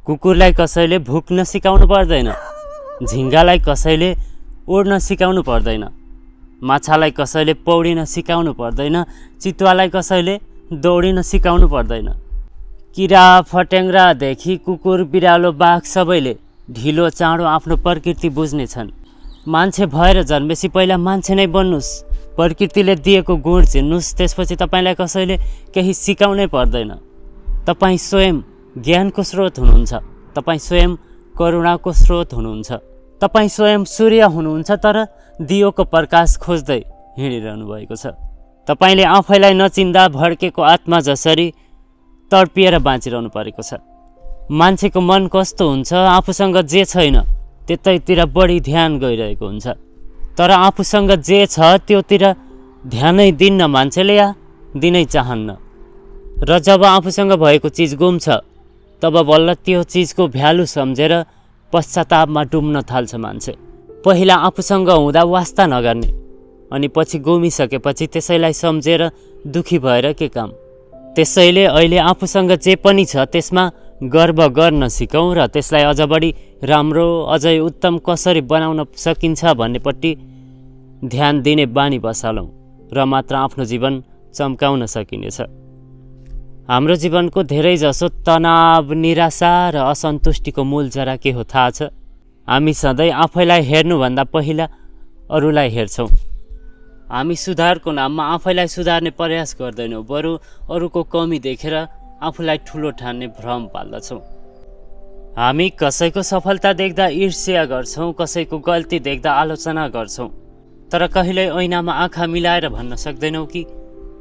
कुकुरलाई कसैले भुक्न सिकाउनु पर्दैन, झिङ्गालाई कसैले उड्न सिकाउनु पर्दैन, माछालाई कसैले पौडिन सिकाउनु पर्दैन, चितुवालाई कसैले दौडिन सिकाउनु पर्दैन। किरा फट्याङ्ग्रादेखि कुकुर बिरालो बाघ सबैले ढिलो चाँडो आफ्नो प्रकृति बुझ्नेछन्। मान्छे भएर जन्मेसी पहिला मान्छे नै बन्नुस्, प्रकृतिले दिएको गुण चिन्नुस्, त्यसपछि तपाईँलाई कसैले केही सिकाउनै पर्दैन। तपाईँ स्वयं ज्ञानको स्रोत हुनुहुन्छ, तपाईँ स्वयं करुणाको स्रोत हुनुहुन्छ, तपाईँ स्वयं सूर्य हुनुहुन्छ, तर दियोको प्रकाश खोज्दै हिँडिरहनु भएको छ। तपाईँले आफैलाई नचिन्दा भड्केको आत्मा जसरी तडपिएर बाँचिरहनु परेको छ। मान्छेको मन कस्तो हुन्छ, आफूसँग जे छैन त्यतैतिर बढी ध्यान गइरहेको हुन्छ, तर आफूसँग जे छ त्योतिर ध्यानै दिन्न मान्छेले या दिनै चाहन्न। र जब आफूसँग भएको चिज गुम्छ तब बल्ल त्यो चिजको भ्यालु सम्झेर पश्चातापमा डुब्न थाल्छ मान्छे। पहिला आफूसँग हुँदा वास्ता नगर्ने, अनि पछि गुमिसकेपछि त्यसैलाई सम्झेर दुखी भएर के काम। त्यसैले अहिले आफूसँग जे पनि छ त्यसमा गर्व गर्न सिकौँ र त्यसलाई अझ बढी राम्रो, अझै उत्तम कसरी बनाउन सकिन्छ भन्नेपट्टि ध्यान दिने बानी बसालौँ र मात्र आफ्नो जीवन चम्काउन सकिनेछ। हाम्रो जीवनको धेरैजसो तनाव, निराशा र असन्तुष्टिको मूल जरा के हो थाहा छ? हामी सधैँ आफैलाई हेर्नुभन्दा पहिला अरूलाई हेर्छौँ। हामी सुधारको नाममा आफैलाई सुधार्ने प्रयास गर्दैनौँ, बरु अरूको कमी देखेर आफूलाई ठुलो ठान्ने भ्रम पाल्दछौँ। हामी कसैको सफलता देख्दा ईर्ष्या गर्छौँ, कसैको गल्ती देख्दा आलोचना गर्छौँ, तर कहिल्यै ऐनामा आँखा मिलाएर भन्न सक्दैनौँ कि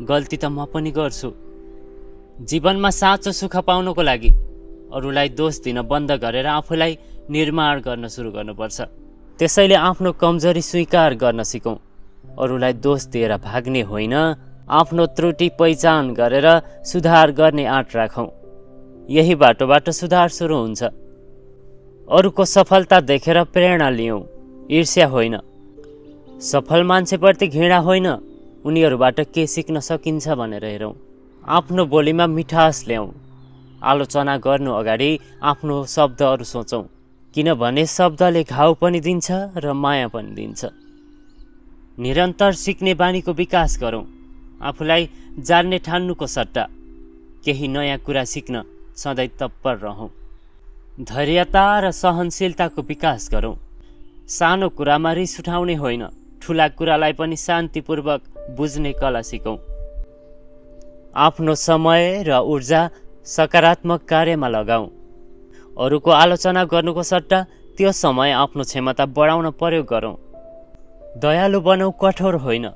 गल्ती त म पनि गर्छु। जीवनमा साँचो सुख पाउनको लागि अरूलाई दोष दिन बन्द गरेर आफूलाई निर्माण गर्न सुरु गर्नुपर्छ। त्यसैले आफ्नो कमजोरी स्वीकार गर्न सिकौँ, अरूलाई दोष दिएर भाग्ने होइन, आफ्नो त्रुटि पहिचान गरेर सुधार गर्ने आँट राखौँ। यही बाटोबाट सुधार सुरु हुन्छ। अरूको सफलता देखेर प्रेरणा लियौँ, ईर्ष्या होइन। सफल मान्छेप्रति घृणा होइन, उनीहरूबाट के सिक्न सकिन्छ भनेर हेरौँ। आफ्नो बोलीमा मिठास ल्याउँ। आलोचना गर्नु अगाडि आफ्नो शब्दहरू सोचौँ, किनभने शब्दले घाउ पनि दिन्छ र माया पनि दिन्छ। निरन्तर सिक्ने बानीको विकास गरौँ। आफूलाई जान्ने ठान्नुको सट्टा केही नयाँ कुरा सिक्न सधैँ तत्पर रहौँ। धैर्यता र सहनशीलताको विकास गरौँ। सानो कुरामा रिस उठाउने होइन, ठुला कुरालाई पनि शान्तिपूर्वक बुझ्ने कला सिकौँ। आफ्नो समय र ऊर्जा सकारात्मक कार्यमा लगाऊ। अरूको आलोचना गर्नुको सट्टा त्यो समय आफ्नो क्षमता बढाउन प्रयोग गरौँ। दयालु बनौ, कठोर होइन।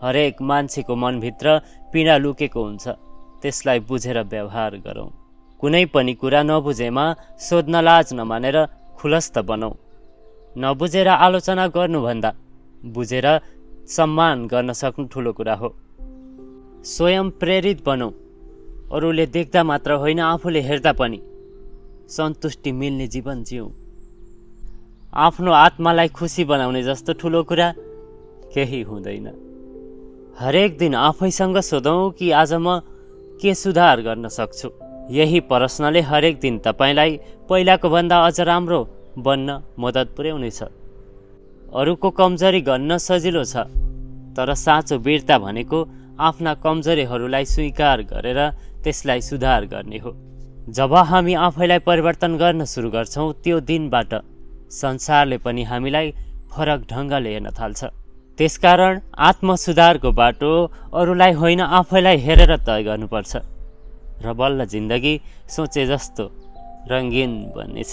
हरेक मान्छेको मनभित्र पीडा लुकेको हुन्छ, त्यसलाई बुझेर व्यवहार गरौँ। कुनै पनि कुरा नबुझेमा सोध्न लाज नमानेर खुलस्त बनौ। नबुझेर आलोचना गर्नुभन्दा बुझेर सम्मान गर्न सक्नु ठुलो कुरा हो। स्वयं प्रेरित बनौ। अरूले देख्दा मात्र होइन, आफूले हेर्दा पनि सन्तुष्टि मिल्ने जीवन जिउँ। आफ्नो आत्मालाई खुसी बनाउने जस्तो ठुलो कुरा केही हुँदैन। हरेक दिन आफैसँग सोधौँ कि आज म के सुधार गर्न सक्छु। यही प्रश्नले हरेक दिन तपाईँलाई पहिलाको भन्दा अझ राम्रो बन्न मद्दत पुर्याउनेछ। अरूको कमजोरी गन्न सजिलो छ, तर साँचो वीरता भनेको आफ्ना कमजोरीहरूलाई स्वीकार गरेर त्यसलाई सुधार गर्ने हो। जब हामी आफैलाई परिवर्तन गर्न सुरु गर्छौँ, त्यो दिनबाट संसारले पनि हामीलाई फरक ढङ्गले हेर्न थाल्छ। त्यसकारण आत्मसुधारको बाटो अरूलाई होइन, आफैलाई हेरेर तय गर्नुपर्छ र बल्ल जिन्दगी सोचे जस्तो रङ्गीन बन्नेछ।